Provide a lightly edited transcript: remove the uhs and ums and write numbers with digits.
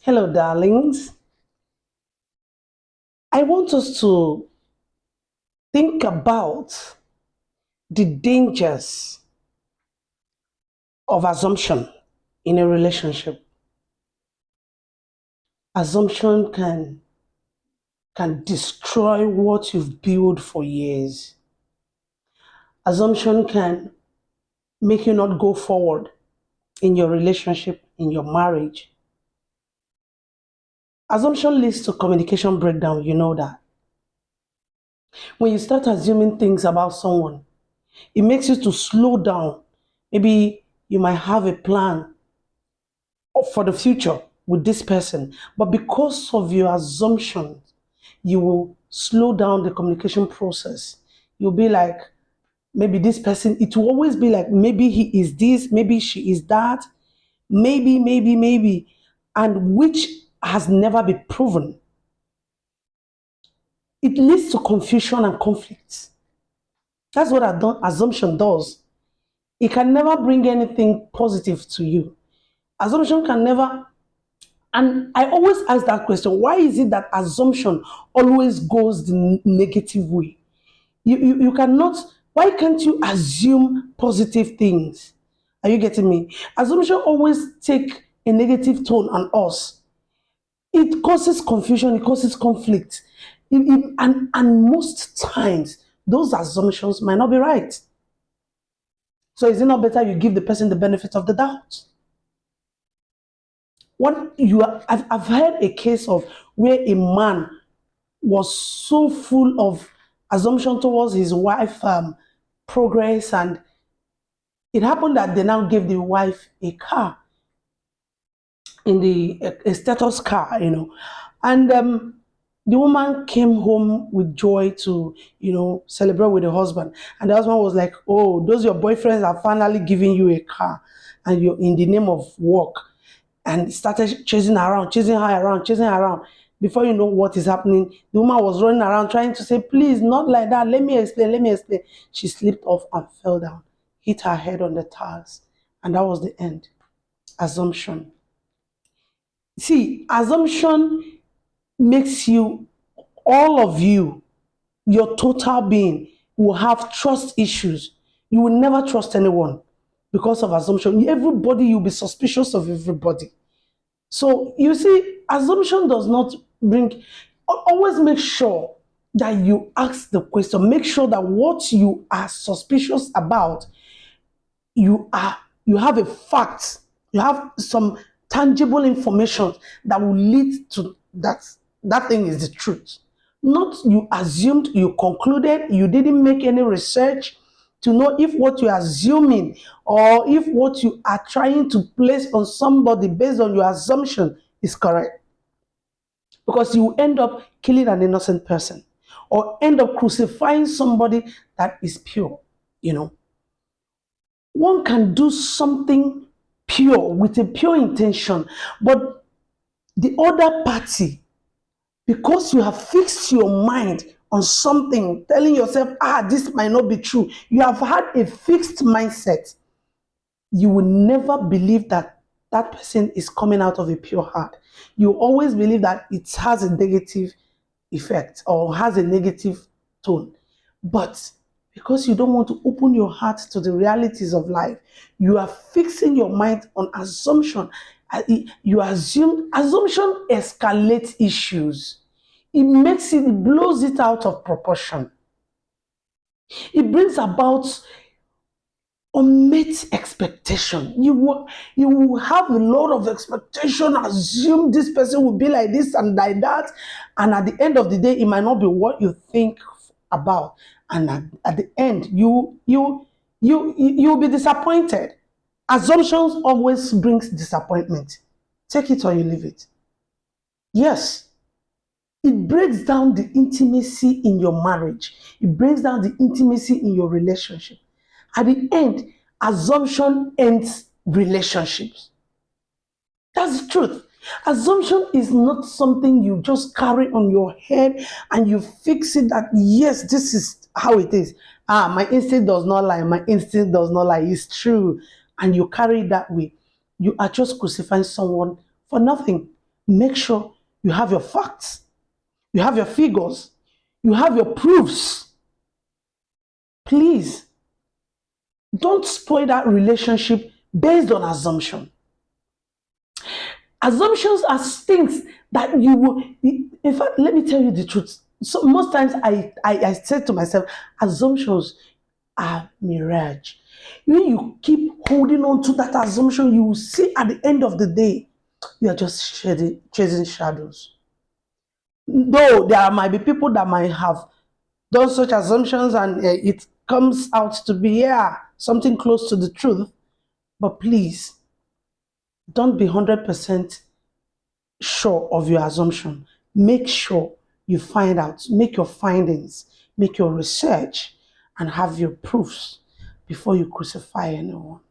Hello, darlings. I want us to think about the dangers of assumption in a relationship. Assumption can destroy what you've built for years. Assumption can make you not go forward in your relationship, in your marriage. Assumption leads to communication breakdown, you know that. When you start assuming things about someone, it makes you to slow down. Maybe you might have a plan for the future with this person. But because of your assumptions, you will slow down the communication process. You'll be like, maybe this person, it will always be like, maybe he is this, maybe she is that, maybe, and which has never been proven. It leads to confusion and conflict. That's what assumption does. It can never bring anything positive to you. Assumption can never. And I always ask that question, why is it that assumption always goes the negative way? You cannot, why can't you assume positive things? Are you getting me? Assumption always take a negative tone on us. It causes confusion, it causes conflict. And most times, those assumptions might not be right. So is it not better you give the person the benefit of the doubt? I've heard a case of where a man was so full of assumption towards his wife progress, and it happened that they now gave the wife a car in a status car, and the woman came home with joy to celebrate with the husband, and the husband was like, oh, those your boyfriends are finally giving you a car, and you're in the name of work, and started chasing her around. Before you know what is happening, the woman was running around trying to say, please, not like that. Let me explain. She slipped off and fell down, hit her head on the tiles. And that was the end. Assumption. See, assumption makes you, all of you, your total being, will have trust issues. You will never trust anyone because of assumption. Everybody, you'll be suspicious of everybody. So you see, assumption does not bring, always make sure that you ask the question. Make sure that what you are suspicious about, you have a fact, you have some tangible information that will lead to that thing is the truth. Not you assumed, you concluded, you didn't make any research to know if what you're assuming or if what you are trying to place on somebody based on your assumption is correct. Because you end up killing an innocent person or end up crucifying somebody that is pure. You know, one can do something pure with a pure intention, but the other party, because you have fixed your mind on something, telling yourself, this might not be true, you have had a fixed mindset, you will never believe that that person is coming out of a pure heart. You always believe that it has a negative effect or has a negative tone. But because you don't want to open your heart to the realities of life, you are fixing your mind on assumption. You assume, assumption escalates issues. It blows it out of proportion. It brings about unmet expectation. You will have a lot of expectation, assume this person will be like this and like that, and at the end of the day, it might not be what you think about, and at the end, you'll be disappointed. Assumptions always brings disappointment. Take it or you leave it. Yes, it breaks down the intimacy in your marriage. It breaks down the intimacy in your relationship. At the end, assumption ends relationships. That's the truth. Assumption is not something you just carry on your head and you fix it that, yes, this is how it is. My instinct does not lie. My instinct does not lie. It's true. And you carry it that way. You are just crucifying someone for nothing. Make sure you have your facts, you have your figures, you have your proofs. Please don't spoil that relationship based on assumption. Assumptions are things that you will, in fact, let me tell you the truth. So most times I say to myself, assumptions are mirage. When you keep holding on to that assumption, you will see at the end of the day, you are just chasing shadows. Though there might be people that might have done such assumptions and it comes out to be, yeah, something close to the truth. But please, don't be 100% sure of your assumption. Make sure you find out, make your findings, make your research, and have your proofs before you crucify anyone.